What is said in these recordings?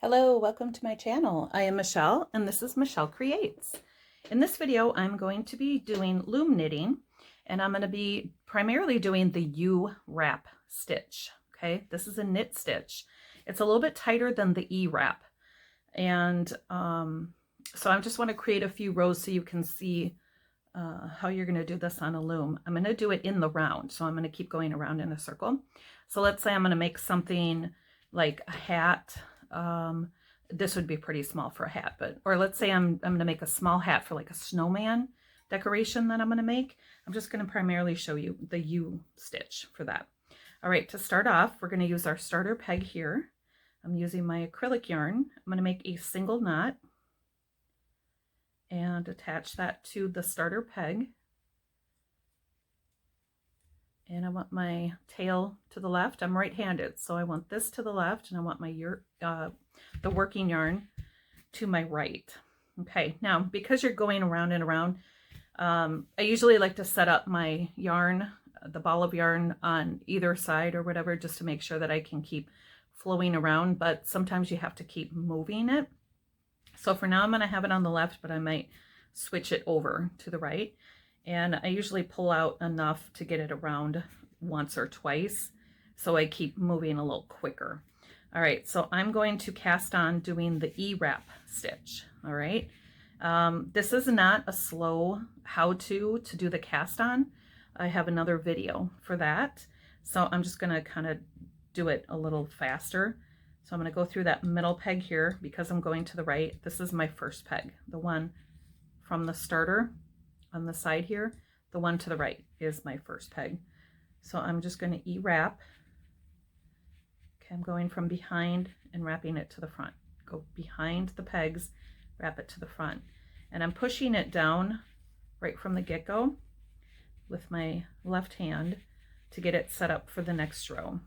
Hello, welcome to my channel. I am Michelle and this is Michelle Creates. In this video, I'm going to be doing loom knitting and I'm going to be primarily doing the U-wrap stitch. Okay, this is a knit stitch. It's a little bit tighter than the E-wrap. And so I just want to create a few rows so you can see how you're going to do this on a loom. I'm going to do it in the round. So I'm going to keep going around in a circle. So let's say I'm going to make something like a hat. This would be pretty small for a hat, or let's say I'm going to make a small hat for like a snowman decoration that I'm going to make. I'm just going to primarily show you the U stitch for that. All right, to start off, we're going to use our starter peg here. I'm using my acrylic yarn. I'm going to make a single knot and attach that to the starter peg. And I want my tail to the left. I'm right-handed, so I want this to the left, and I want my the working yarn to my right. Okay, now because you're going around and around, I usually like to set up my yarn, the ball of yarn on either side or whatever, just to make sure that I can keep flowing around, but sometimes you have to keep moving it. So for now, I'm going to have it on the left, but I might switch it over to the right. And I usually pull out enough to get it around once or twice, so I keep moving a little quicker. All right, so I'm going to cast on doing the E-wrap stitch. All right, this is not a slow how-to do the cast on. I have another video for that, so I'm just going to kind of do it a little faster. So I'm going to go through that middle peg here because I'm going to the right. This is my first peg, the one from the starter on the side here. The one to the right is my first peg. So I'm just going to E-wrap. Okay, I'm going from behind and wrapping it to the front. Go behind the pegs, wrap it to the front. And I'm pushing it down right from the get-go with my left hand to get it set up for the next row.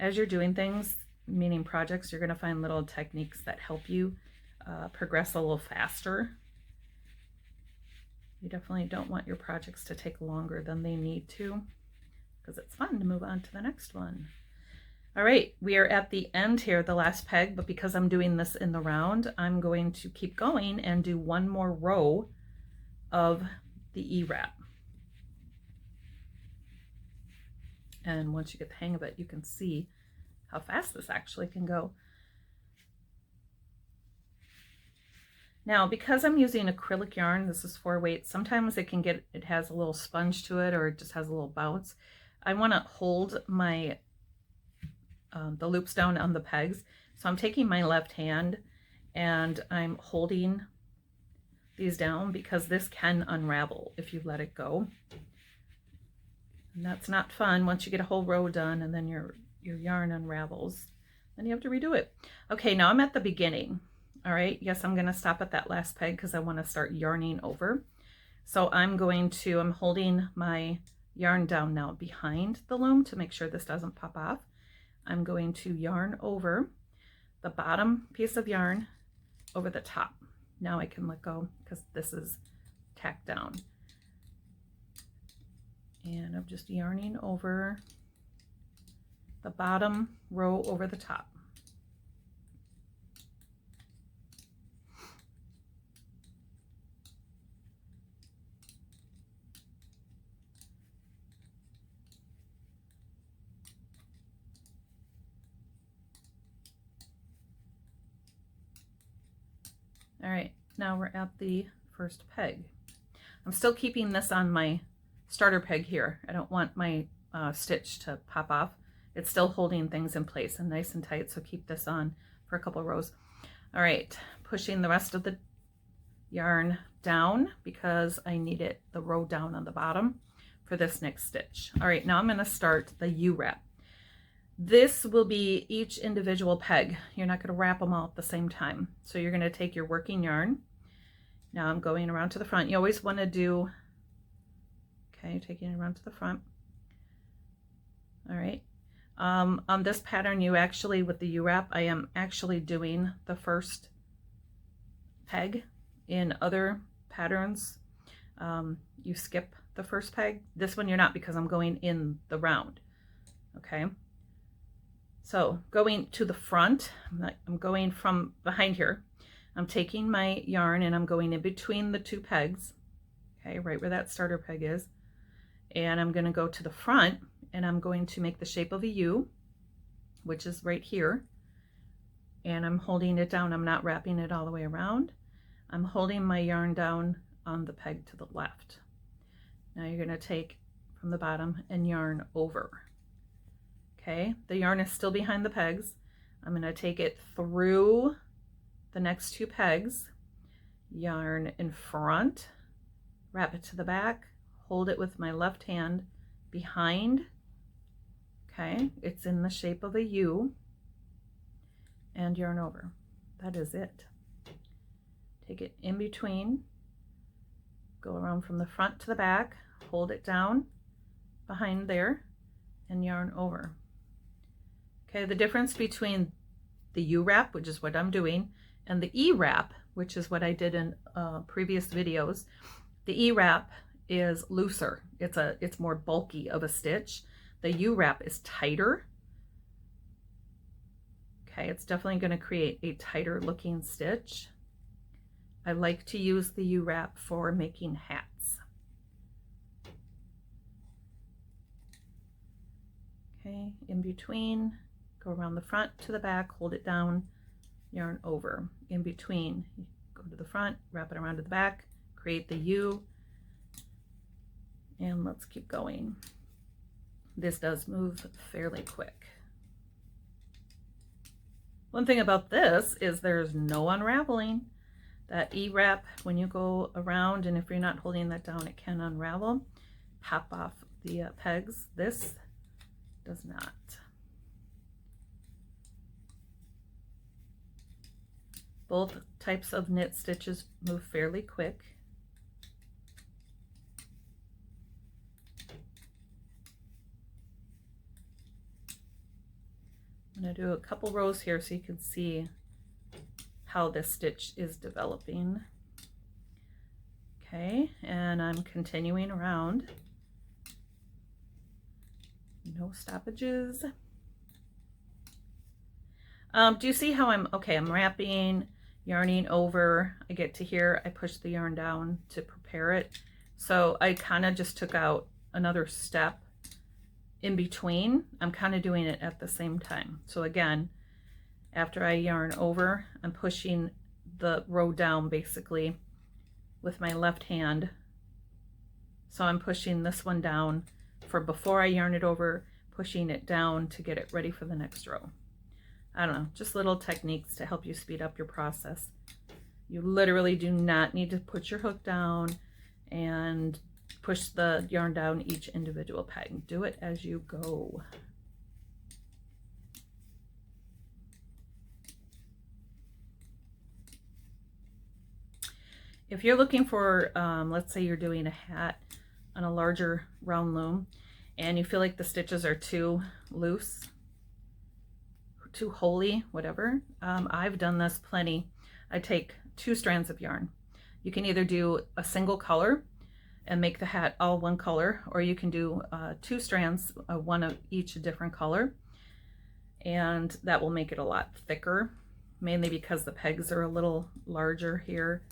As you're doing things, meaning projects, you're going to find little techniques that help you progress a little faster. You definitely don't want your projects to take longer than they need to, because it's fun to move on to the next one. All right, we are at the end here, the last peg, but because I'm doing this in the round, I'm going to keep going and do one more row of the E-wrap. And once you get the hang of it, you can see how fast this actually can go. Now, because I'm using acrylic yarn, this is 4 weight, sometimes it has a little sponge to it, or it just has a little bounce. I want to hold my the loops down on the pegs. So I'm taking my left hand and I'm holding these down because this can unravel if you let it go. And that's not fun once you get a whole row done and then your yarn unravels. Then you have to redo it. Okay, now I'm at the beginning. All right, yes, I'm going to stop at that last peg because I want to start yarning over. So I'm holding my yarn down now behind the loom to make sure this doesn't pop off. I'm going to yarn over the bottom piece of yarn over the top. Now I can let go because this is tacked down. And I'm just yarning over the bottom row over the top. All right, now we're at the first peg. I'm still keeping this on my starter peg here. I don't want my stitch to pop off. It's still holding things in place and nice and tight, so keep this on for a couple rows. All right, pushing the rest of the yarn down because I need the row down on the bottom for this next stitch. All right, now I'm going to start the U-wrap. This will be each individual peg. You're not going to wrap them all at the same time. So you're going to take your working yarn. Now I'm going around to the front. You always want to do, okay, taking it around to the front. All right. On this pattern, with the U-wrap, I am actually doing the first peg. In other patterns, you skip the first peg. This one you're not because I'm going in the round. Okay. So going to the front, I'm going from behind here. I'm taking my yarn and I'm going in between the two pegs, okay, right where that starter peg is. And I'm going to go to the front and I'm going to make the shape of a U, which is right here. And I'm holding it down. I'm not wrapping it all the way around. I'm holding my yarn down on the peg to the left. Now you're going to take from the bottom and yarn over. Okay, the yarn is still behind the pegs. I'm going to take it through the next two pegs, yarn in front, wrap it to the back, hold it with my left hand behind. Okay, it's in the shape of a U, and yarn over. That is it. Take it in between, go around from the front to the back, hold it down behind there, and yarn over. Okay, the difference between the U wrap, which is what I'm doing, and the E wrap, which is what I did in previous videos. The E wrap is looser. It's more bulky of a stitch. The U wrap is tighter. Okay, it's definitely going to create a tighter looking stitch. I like to use the U wrap for making hats. Okay, in between, go around the front to the back, hold it down, yarn over. In between, go to the front, wrap it around to the back, create the U, and let's keep going. This does move fairly quick. One thing about this is there's no unraveling. That E wrap, when you go around, and if you're not holding that down, it can unravel, pop off the pegs. This does not. Both types of knit stitches move fairly quick. I'm going to do a couple rows here so you can see how this stitch is developing. Okay, and I'm continuing around. No stoppages. Do you see how I'm wrapping, yarning over, I get to here, I push the yarn down to prepare it. So I kind of just took out another step in between. I'm kind of doing it at the same time. So again, after I yarn over, I'm pushing the row down basically with my left hand. So I'm pushing this one down for before I yarn it over, pushing it down to get it ready for the next row. I don't know, just little techniques to help you speed up your process. You literally do not need to put your hook down and push the yarn down each individual peg. Do it as you go. If you're looking for, let's say you're doing a hat on a larger round loom and you feel like the stitches are too loose, too holey, whatever, I've done this plenty. I take 2 strands of yarn. You can either do a single color and make the hat all one color, or you can do 2 strands, one of each a different color, and that will make it a lot thicker, mainly because the pegs are a little larger here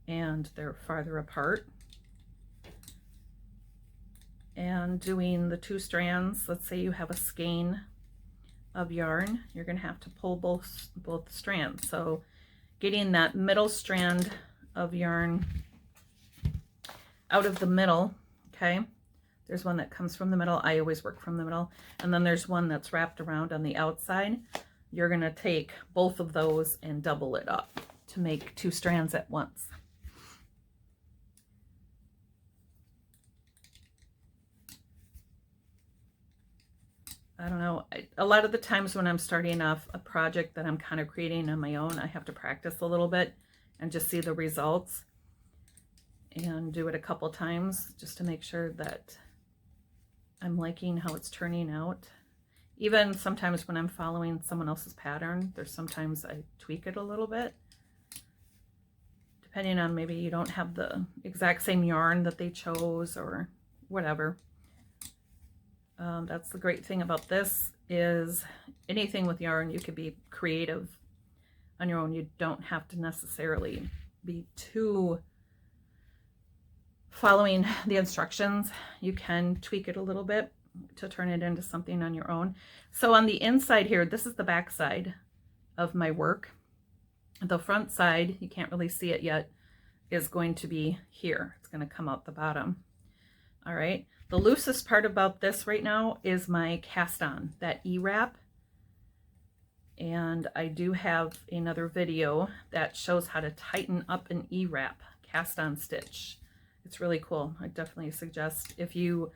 and they're farther apart. And doing the 2 strands, let's say you have a skein of yarn, you're going to have to pull both strands. So getting that middle strand of yarn out of the middle, okay, there's one that comes from the middle. I always work from the middle. And then there's one that's wrapped around on the outside. You're going to take both of those and double it up to make 2 strands at once. I don't know, a lot of the times when I'm starting off a project that I'm kind of creating on my own, I have to practice a little bit and just see the results and do it a couple times just to make sure that I'm liking how it's turning out. Even sometimes when I'm following someone else's pattern, there's sometimes I tweak it a little bit, depending on maybe you don't have the exact same yarn that they chose or whatever. That's the great thing about this is anything with yarn, you could be creative on your own. You don't have to necessarily be too following the instructions. You can tweak it a little bit to turn it into something on your own. So on the inside here, this is the back side of my work. The front side, you can't really see it yet, is going to be here. It's going to come out the bottom. All right. The loosest part about this right now is my cast on, that E-wrap. And I do have another video that shows how to tighten up an E-wrap cast on stitch. It's really cool. I definitely suggest, if you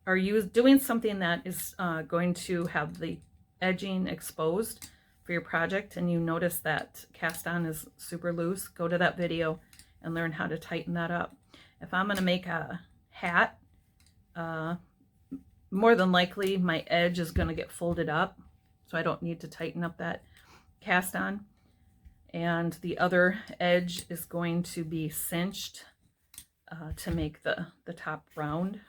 are doing something that is going to have the edging exposed for your project, and you notice that cast on is super loose, go to that video and learn how to tighten that up. If I'm going to make a hat, more than likely my edge is going to get folded up, so I don't need to tighten up that cast on. And the other edge is going to be cinched to make the top round.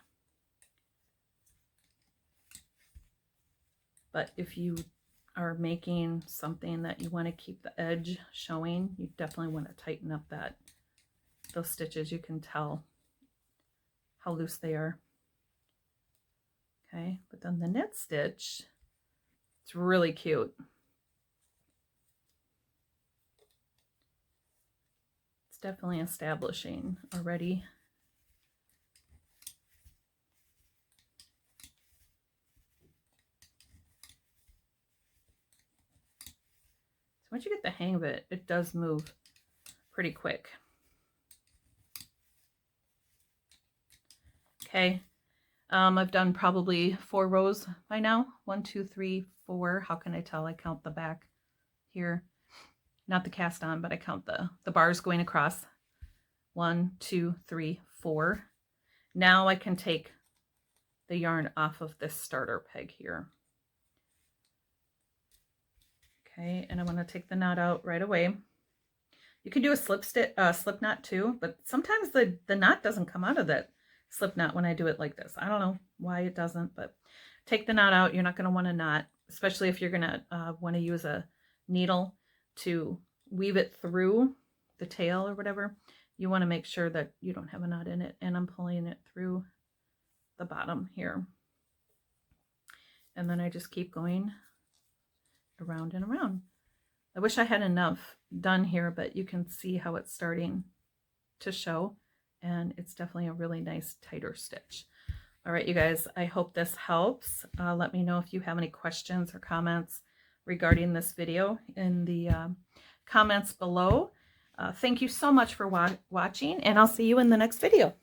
But if you are making something that you want to keep the edge showing, you definitely want to tighten up those stitches. You can tell how loose they are. Okay, but then the knit stitch, it's really cute. It's definitely establishing already. So once you get the hang of it, it does move pretty quick. Okay. I've done probably 4 rows by now. 1, 2, 3, 4. How can I tell? I count the back here. Not the cast on, but I count the bars going across. 1, 2, 3, 4. Now I can take the yarn off of this starter peg here. Okay, and I want to take the knot out right away. You can do a slip knot too, but sometimes the knot doesn't come out of that slip knot when I do it like this. I don't know why it doesn't, but take the knot out. You're not going to want a knot, especially if you're going to want to use a needle to weave it through the tail or whatever. You want to make sure that you don't have a knot in it. And I'm pulling it through the bottom here. And then I just keep going around and around. I wish I had enough done here, but you can see how it's starting to show. And it's definitely a really nice tighter stitch. All right, you guys, I hope this helps. Let me know if you have any questions or comments regarding this video in the comments below. Thank you so much for watching, and I'll see you in the next video.